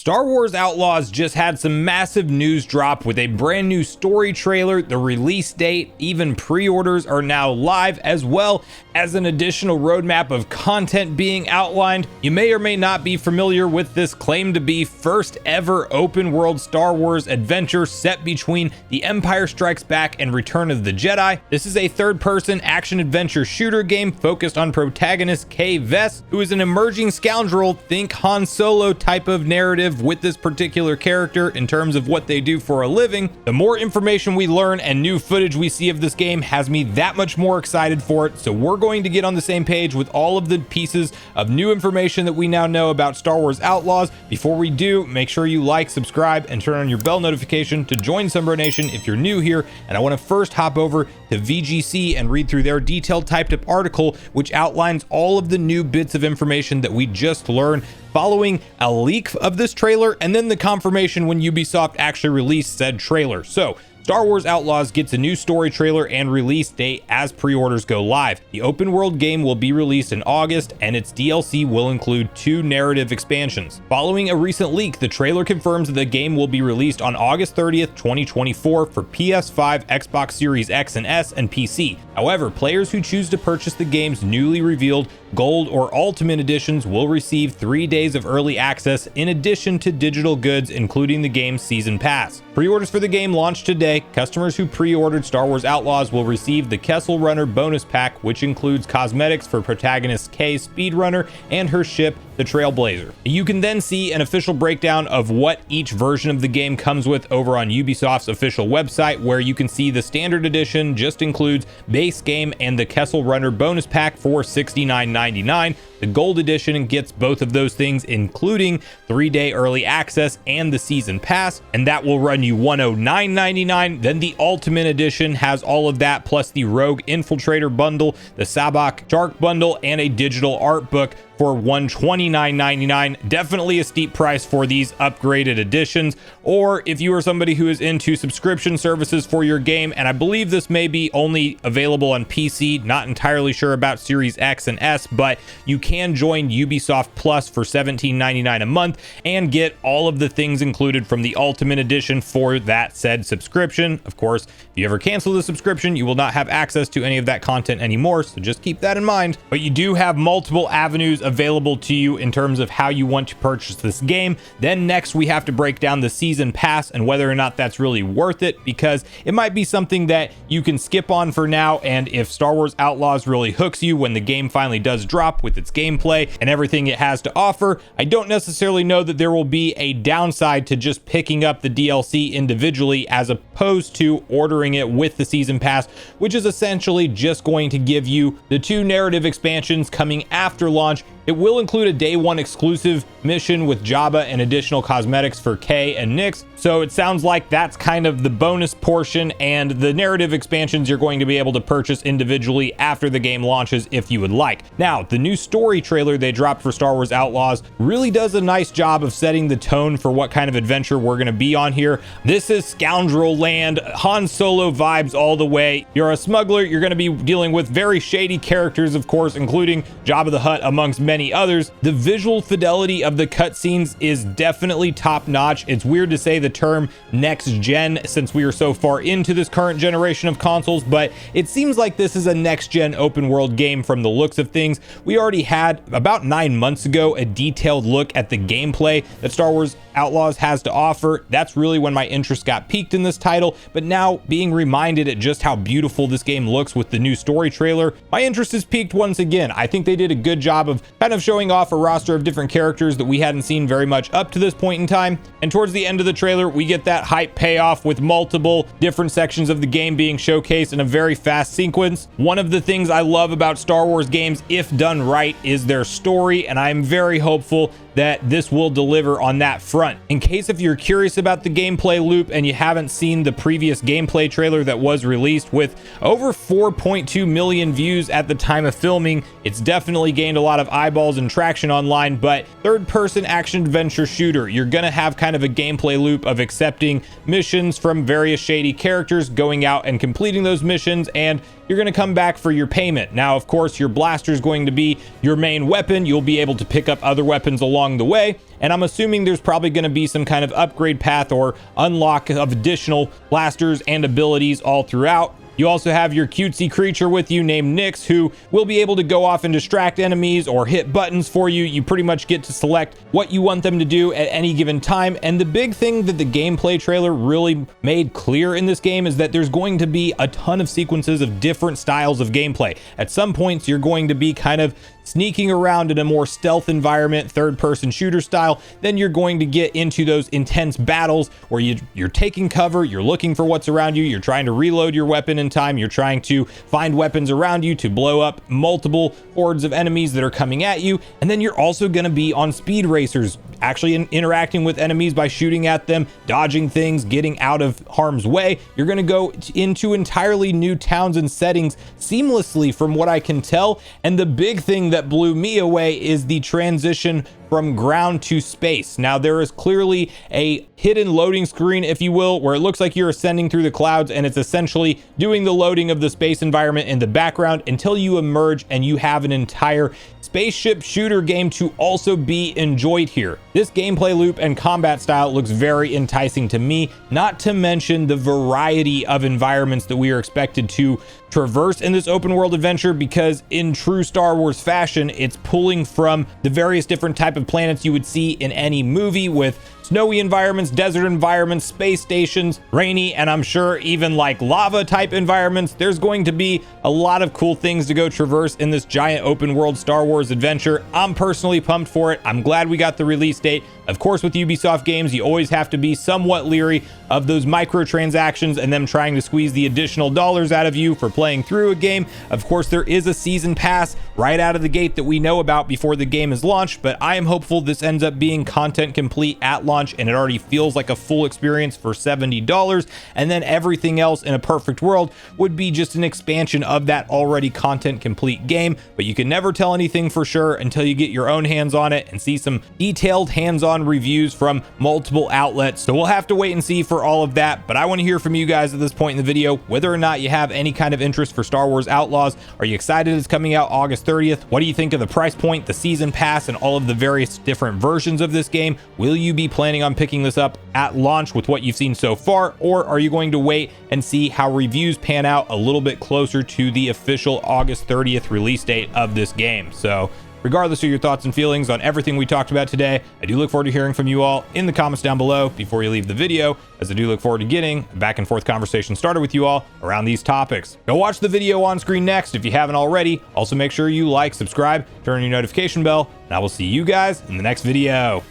Star Wars Outlaws just had some massive news drop with a brand new story trailer, the release date, even pre-orders are now live, as well as an additional roadmap of content being outlined. You may or may not be familiar with this claimed to be first ever open world Star Wars adventure set between The Empire Strikes Back and Return of the Jedi. This is a third-person action-adventure shooter game focused on protagonist Kay Vess, who is an emerging scoundrel, think Han Solo type of narrative with this particular character in terms of what they do for a living. The more information we learn and new footage we see of this game has me that much more excited for it, so we're going to get on the same page with all of the pieces of new information that we now know about Star Wars Outlaws. Before we do, make sure you like, subscribe, and turn on your bell notification to join Sunbro Nation if you're new here. And I want to first hop over to VGC and read through their detailed typed up article, which outlines all of the new bits of information that we just learned following a leak of this trailer and then the confirmation when Ubisoft actually released said trailer. So Star Wars Outlaws gets a new story trailer and release date as pre-orders go live. The open world game will be released in August, and its DLC will include 2 narrative expansions. Following a recent leak, the trailer confirms that the game will be released on August 30th, 2024 for PS5, Xbox Series X and S, and PC. However, players who choose to purchase the game's newly revealed Gold or Ultimate editions will receive 3 days of early access in addition to digital goods, including the game's season pass. Pre-orders for the game launched today. Customers who pre-ordered Star Wars Outlaws will receive the Kessel Runner bonus pack, which includes cosmetics for protagonist Kay Speedrunner and her ship, the Trailblazer. You can then see an official breakdown of what each version of the game comes with over on Ubisoft's official website, where you can see the standard edition just includes base game and the Kessel Runner bonus pack for $69.99. The gold edition gets both of those things, including 3-day early access and the season pass, and that will run you $109.99. Then the ultimate edition has all of that plus the Rogue Infiltrator bundle, the Sabak Shark bundle, and a digital art book for $129.99. Definitely a steep price for these upgraded editions. Or if you are somebody who is into subscription services for your game, and I believe this may be only available on PC, not entirely sure about Series X and S, but you can join Ubisoft Plus for $17.99 a month and get all of the things included from the Ultimate Edition for that said subscription. Of course, if you ever cancel the subscription, you will not have access to any of that content anymore, so just keep that in mind. But you do have multiple avenues available to you in terms of how you want to purchase this game. Then next we have to break down the season pass and whether or not that's really worth it, because it might be something that you can skip on for now, and if Star Wars Outlaws really hooks you when the game finally does drop with its gameplay and everything it has to offer, I don't necessarily know that there will be a downside to just picking up the DLC individually as opposed to ordering it with the season pass, which is essentially just going to give you the 2 narrative expansions coming after launch. It will include a day 1 exclusive mission with Jabba and additional cosmetics for Kay and Nix. So it sounds like that's kind of the bonus portion, and the narrative expansions you're going to be able to purchase individually after the game launches if you would like. Now, the new story trailer they dropped for Star Wars Outlaws really does a nice job of setting the tone for what kind of adventure we're going to be on here. This is Scoundrel Land, Han Solo vibes all the way. You're a smuggler, you're going to be dealing with very shady characters, of course, including Jabba the Hutt amongst many others. The visual fidelity of the cutscenes is definitely top notch. It's weird to say the term next gen since we are so far into this current generation of consoles, but it seems like this is a next gen open world game from the looks of things. We already had about 9 months ago a detailed look at the gameplay that Star Wars Outlaws has to offer. That's really when my interest got piqued in this title, but now being reminded at just how beautiful this game looks with the new story trailer, my interest is piqued once again. I think they did a good job of kind of showing off a roster of different characters that we hadn't seen very much up to this point in time, and towards the end of the trailer we get that hype payoff with multiple different sections of the game being showcased in a very fast sequence. One of the things I love about Star Wars games, if done right, is their story, and I'm very hopeful that this will deliver on that front. In case if you're curious about the gameplay loop and you haven't seen the previous gameplay trailer that was released with over 4.2 million views at the time of filming, it's definitely gained a lot of eyeballs and traction online. But third-person action-adventure shooter, you're gonna have kind of a gameplay loop of accepting missions from various shady characters, going out and completing those missions, and you're going to come back for your payment. Now, of course, your blaster is going to be your main weapon. You'll be able to pick up other weapons along along the way, and I'm assuming there's probably going to be some kind of upgrade path or unlock of additional blasters and abilities all throughout. You also have your cutesy creature with you named Nyx, who will be able to go off and distract enemies or hit buttons for you. You pretty much get to select what you want them to do at any given time. And the big thing that the gameplay trailer really made clear in this game is that there's going to be a ton of sequences of different styles of gameplay. At some points, you're going to be kind of sneaking around in a more stealth environment, third-person shooter style. Then you're going to get into those intense battles where you're taking cover, you're looking for what's around you, you're trying to reload your weapon in time, you're trying to find weapons around you to blow up multiple hordes of enemies that are coming at you. And then you're also going to be on speed racers, actually interacting with enemies by shooting at them, dodging things, getting out of harm's way. You're going to go into entirely new towns and settings seamlessly from what I can tell. And the big thing that blew me away is the transition from ground to space. Now, there is clearly a hidden loading screen, if you will, where it looks like you're ascending through the clouds, and it's essentially doing the loading of the space environment in the background until you emerge and you have an entire spaceship shooter game to also be enjoyed here. This gameplay loop and combat style looks very enticing to me, not to mention the variety of environments that we are expected to traverse in this open world adventure, because in true Star Wars fashion, it's pulling from the various different type of planets you would see in any movie, with snowy environments, desert environments, space stations, rainy, and I'm sure even like lava type environments. There's going to be a lot of cool things to go traverse in this giant open world Star Wars adventure. I'm personally pumped for it. I'm glad we got the release date. Of course, with Ubisoft games, you always have to be somewhat leery of those microtransactions and them trying to squeeze the additional dollars out of you for playing through a game. Of course, there is a season pass right out of the gate that we know about before the game is launched, but I am hopeful this ends up being content complete at launch, and it already feels like a full experience for $70, and then everything else in a perfect world would be just an expansion of that already content complete game. But you can never tell anything for sure until you get your own hands on it and see some detailed hands-on reviews from multiple outlets. So we'll have to wait and see for all of that, but I want to hear from you guys at this point in the video whether or not you have any kind of interest for Star Wars Outlaws. Are you excited it's coming out August 30th? What do you think of the price point, the season pass, and all of the various different versions of this game? Will you be planning on picking this up at launch with what you've seen so far, or are you going to wait and see how reviews pan out a little bit closer to the official August 30th release date of this game? So regardless of your thoughts and feelings on everything we talked about today, I do look forward to hearing from you all in the comments down below before you leave the video, as I do look forward to getting a back and forth conversation started with you all around these topics. Go watch the video on screen next if you haven't already. Also, make sure you like, subscribe, turn on your notification bell, and I will see you guys in the next video.